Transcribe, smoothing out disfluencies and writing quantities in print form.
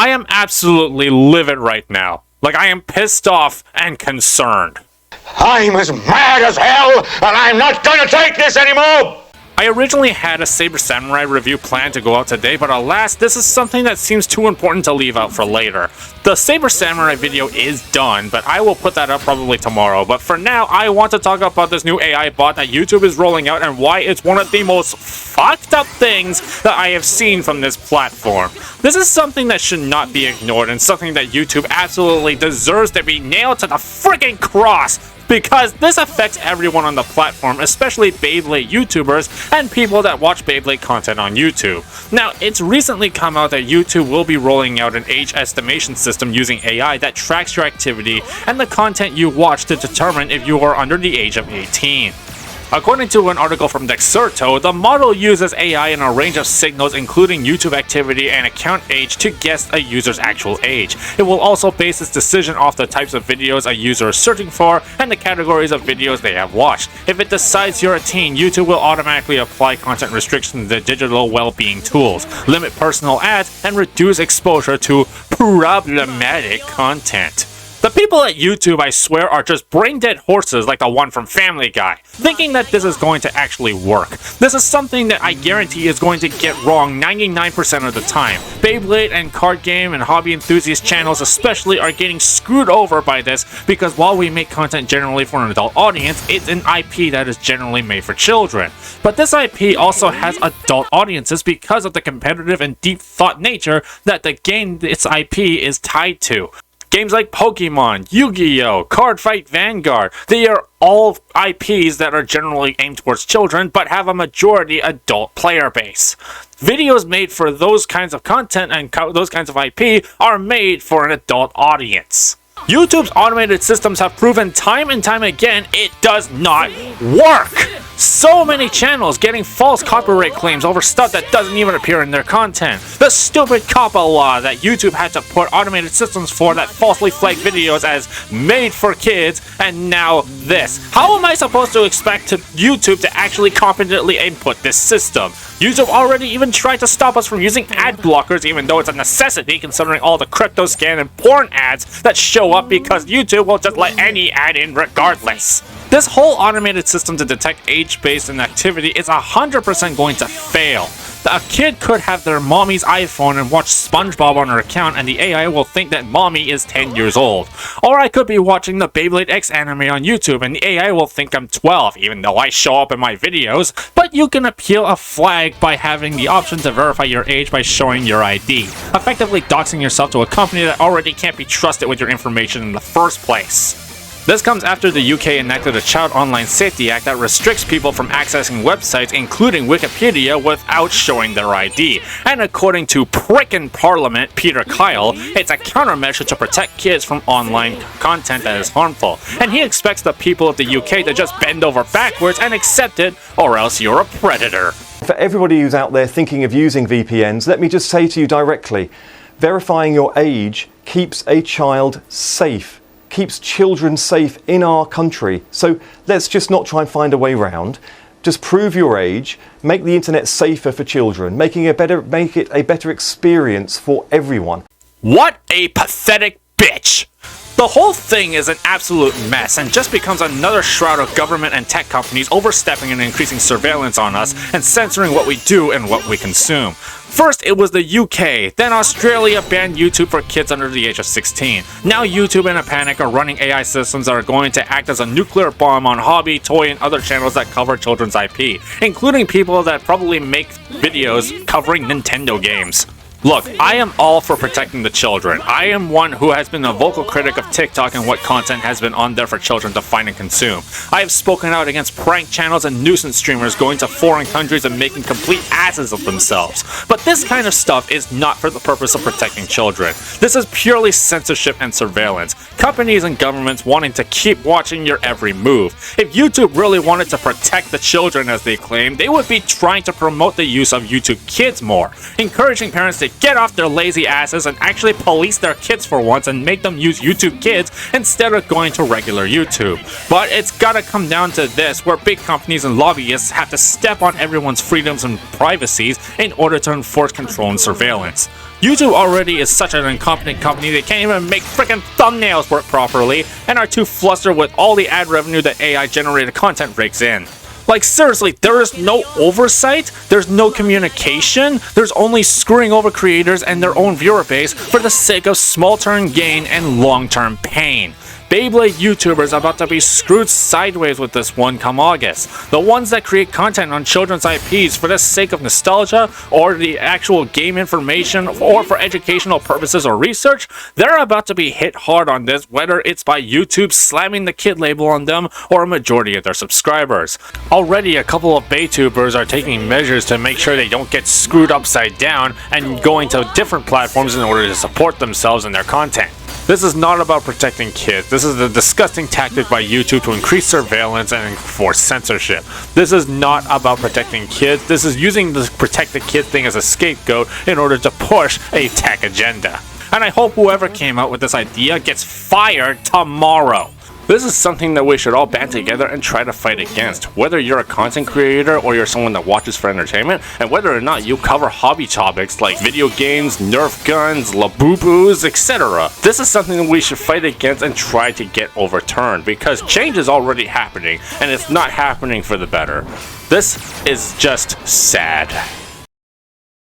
I am absolutely livid right now. Like, I am pissed off and concerned. I'm as mad as hell, and I'm not gonna take this anymore! I originally had a Saber Samurai review planned to go out today, but alas, this is something that seems too important to leave out for later. The Saber Samurai video is done, but I will put that up probably tomorrow. But for now, I want to talk about this new AI bot that YouTube is rolling out and why it's one of the most fucked up things that I have seen from this platform. This is something that should not be ignored and something that YouTube absolutely deserves to be nailed to the freaking cross, because this affects everyone on the platform, especially Beyblade YouTubers and people that watch Beyblade content on YouTube. Now, it's recently come out that YouTube will be rolling out an age estimation system using AI that tracks your activity and the content you watch to determine if you are under the age of 18. According to an article from Dexerto, the model uses AI in a range of signals including YouTube activity and account age to guess a user's actual age. It will also base its decision off the types of videos a user is searching for and the categories of videos they have watched. If it decides you're a teen, YouTube will automatically apply content restrictions to digital well-being tools, limit personal ads, and reduce exposure to problematic content. The people at YouTube, I swear, are just brain-dead horses like the one from Family Guy, thinking that this is going to actually work. This is something that I guarantee is going to get wrong 99% of the time. Beyblade and card game and hobby enthusiast channels especially are getting screwed over by this because while we make content generally for an adult audience, it's an IP that is generally made for children. But this IP also has adult audiences because of the competitive and deep thought nature that the game its IP is tied to. Games like Pokemon, Yu-Gi-Oh!, Card Fight Vanguard, they are all IPs that are generally aimed towards children but have a majority adult player base. Videos made for those kinds of content and those kinds of IP are made for an adult audience. YouTube's automated systems have proven time and time again it does not work! So many channels getting false copyright claims over stuff that doesn't even appear in their content. The stupid COPPA law that YouTube had to put automated systems for that falsely flagged videos as made for kids, and now this. How am I supposed to expect YouTube to actually competently input this system? YouTube already even tried to stop us from using ad blockers, even though it's a necessity considering all the crypto scam and porn ads that show up because YouTube will just let any ad in regardless. This whole automated system to detect age-based inactivity is 100% going to fail. A kid could have their mommy's iPhone and watch Spongebob on her account and the AI will think that mommy is 10 years old. Or I could be watching the Beyblade X anime on YouTube and the AI will think I'm 12, even though I show up in my videos. But you can appeal a flag by having the option to verify your age by showing your ID, effectively doxing yourself to a company that already can't be trusted with your information in the first place. This comes after the UK enacted a Child Online Safety Act that restricts people from accessing websites including Wikipedia without showing their ID. And according to Prickin' Parliament Peter Kyle, it's a countermeasure to protect kids from online content that is harmful. And he expects the people of the UK to just bend over backwards and accept it, or else you're a predator. For everybody who's out there thinking of using VPNs, let me just say to you directly, verifying your age keeps a child safe. Keeps children safe in our country. So let's just not try and find a way around. Just prove your age, make the internet safer for children, make it a better experience for everyone. What a pathetic bitch! The whole thing is an absolute mess and just becomes another shroud of government and tech companies overstepping and increasing surveillance on us and censoring what we do and what we consume. First, it was the UK, then Australia banned YouTube for kids under the age of 16. Now YouTube in a panic are running AI systems that are going to act as a nuclear bomb on hobby, toy, and other channels that cover children's IP, including people that probably make videos covering Nintendo games. Look, I am all for protecting the children. I am one who has been a vocal critic of TikTok and what content has been on there for children to find and consume. I have spoken out against prank channels and nuisance streamers going to foreign countries and making complete asses of themselves. But this kind of stuff is not for the purpose of protecting children. This is purely censorship and surveillance. Companies and governments wanting to keep watching your every move. If YouTube really wanted to protect the children as they claim, they would be trying to promote the use of YouTube Kids more, encouraging parents to get off their lazy asses and actually police their kids for once and make them use YouTube Kids instead of going to regular YouTube. But it's gotta come down to this, where big companies and lobbyists have to step on everyone's freedoms and privacies in order to enforce control and surveillance. YouTube already is such an incompetent company they can't even make freaking thumbnails work properly and are too flustered with all the ad revenue that AI generated content rakes in. Like seriously, there is no oversight, there's no communication, there's only screwing over creators and their own viewer base for the sake of small-term gain and long-term pain. Beyblade YouTubers are about to be screwed sideways with this one come August. The ones that create content on children's IPs for the sake of nostalgia or the actual game information or for educational purposes or research, they're about to be hit hard on this, whether it's by YouTube slamming the kid label on them or a majority of their subscribers. Already a couple of BeyTubers are taking measures to make sure they don't get screwed upside down and going to different platforms in order to support themselves and their content. This is not about protecting kids. This is a disgusting tactic by YouTube to increase surveillance and enforce censorship. This is not about protecting kids. This is using the protect the kid thing as a scapegoat in order to push a tech agenda. And I hope whoever came up with this idea gets fired tomorrow. This is something that we should all band together and try to fight against, whether you're a content creator or you're someone that watches for entertainment, and whether or not you cover hobby topics like video games, Nerf guns, Labubu's, etc. This is something that we should fight against and try to get overturned, because change is already happening, and it's not happening for the better. This is just sad.